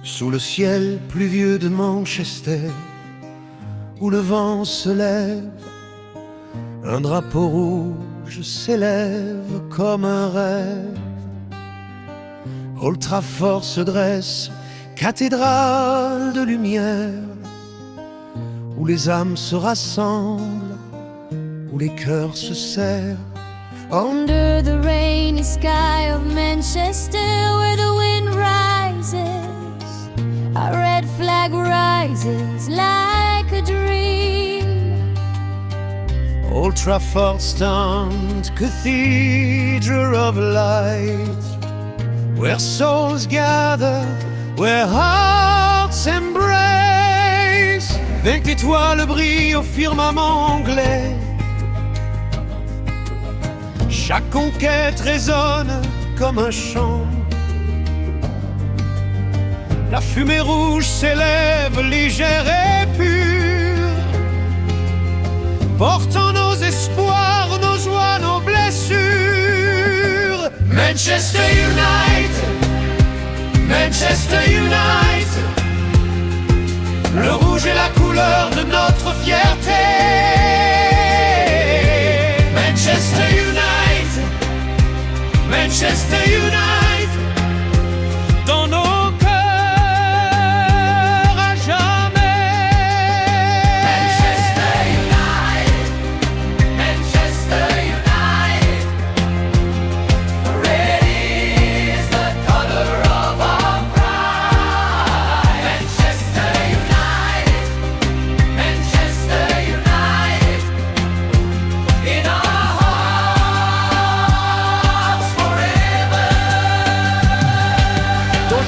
Sous le ciel pluvieux de Manchester, où le vent se lève, un drapeau rouge s'élève comme un rêve. Old Trafford se dresse, cathédrale de lumière, où les âmes se rassemblent, où les cœurs se serrent. Under the rainy sky of Manchester, where the wind rises, a red flag rises like a dream. Old Trafford stands, cathedral of light, where souls gather, where hearts embrace. 20 étoiles brillent au firmament anglais, chaque conquête résonne comme un chant. La fumée rouge s'élève légère et pure, portant nos espoirs, nos joies, nos blessures. Manchester United, Manchester United, le rouge est la couleur de notre fierté. Manchester United, Manchester United, dans nos cœurs à jamais. Manchester United, Manchester United, red is the color of our pride. Manchester United, Manchester United, in our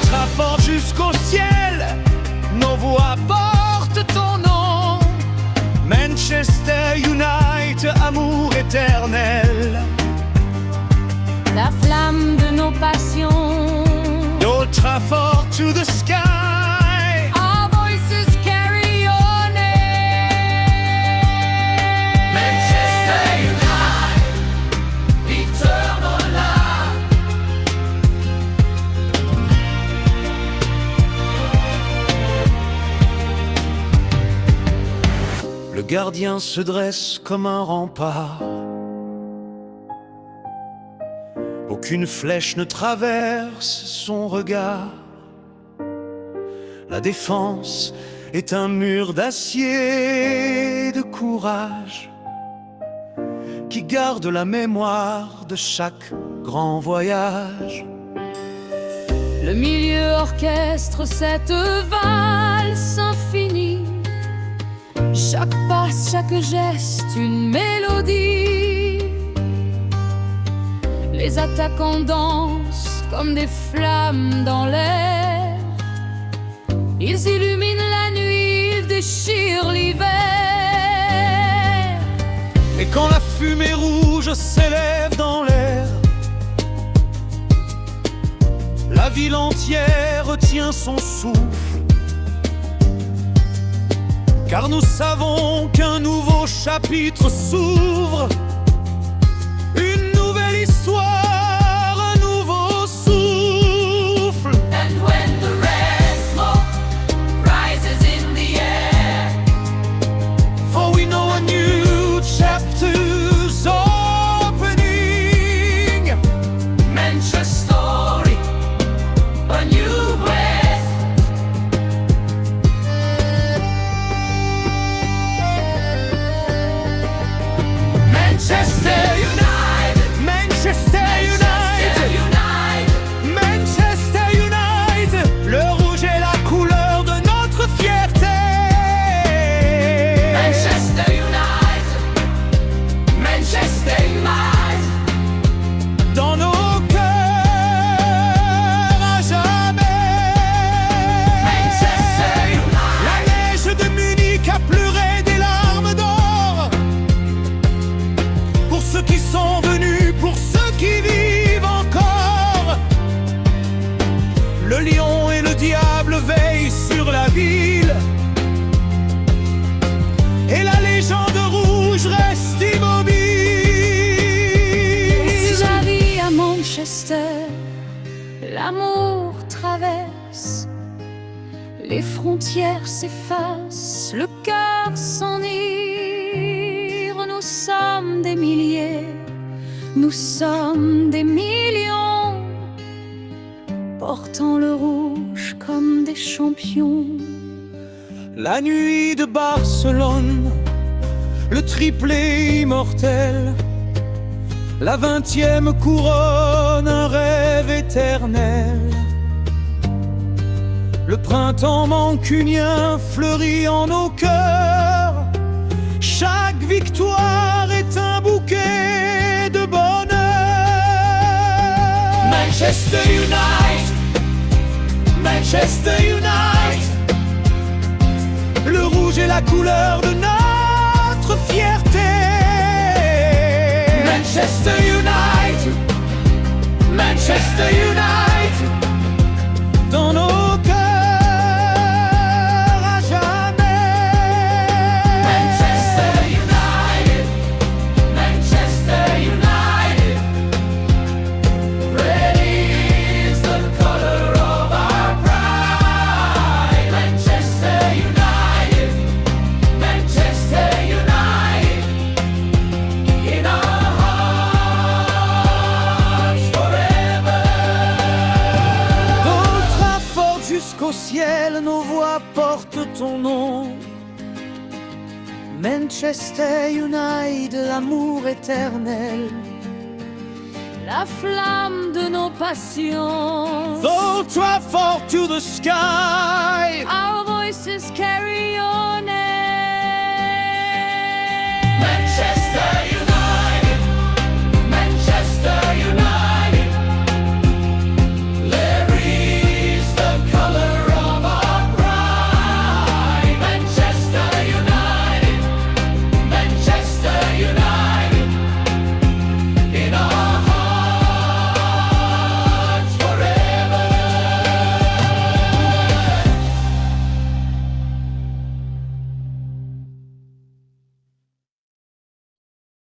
Trafford jusqu'au ciel, nos voix portent ton nom. Manchester United, amour éternel. La flamme de nos passions. Old Trafford to the sky. Our voices carry your name. Manchester United, eternal love. Le gardien se dresse comme un rempart, aucune flèche ne traverse son regard. La défense est un mur d'acier de courage qui garde la mémoire de chaque grand voyage. Le milieu orchestre cette valse infinie. Chaque passe, chaque geste, une mélodie. Les attaquants dansent comme des flammes dans l'air. Ils illuminent la nuit, ils déchirent l'hiver. Et quand la fumée rouge s'élève dans l'air, la ville entière retient son souffle. Car nous savons qu'un nouveau chapitre s'ouvre, une nouvelle histoire, un nouveau souffle. And when the red smoke rises in the air, For we know a new chapter's opening. Manchester story, a new breath. Manchester United, Manchester United, Manchester United, le rouge est la couleur de notre fierté. Manchester United, Manchester United, Dans nos cœurs à jamais. Manchester United. La neige de Munich a pleuré des larmes d'or pour ceux qui sont venus, pour ceux qui vivent encore. Le lion et le diable veillent sur la ville, et la légende rouge reste immobile. Si la vie à Manchester, l'amour traverse Les frontières s'effacent, le cœur s'enivre. Nous sommes des milliers, nous sommes des millions, portant le rouge comme des champions. La nuit de Barcelone, le triplé immortel, la 20e couronne, un rêve éternel. Le printemps mancunien fleurit en nos cœurs. Chaque victoire est un bouquet de bonheur. Manchester United, Manchester United. Le rouge est la couleur de notre fierté. Manchester United, Manchester United. Dans nos cœurs à jamais. Manchester United, Manchester United. Red is the color of our pride. Manchester United, Manchester United. In our hearts forever. D'Old Trafford jusqu'au ciel, nos voix portent ton nom. Manchester United, l'amour éternel. La flamme de nos passions. Old Trafford to the sky. Our voices carry your name. Manchester United, Manchester United.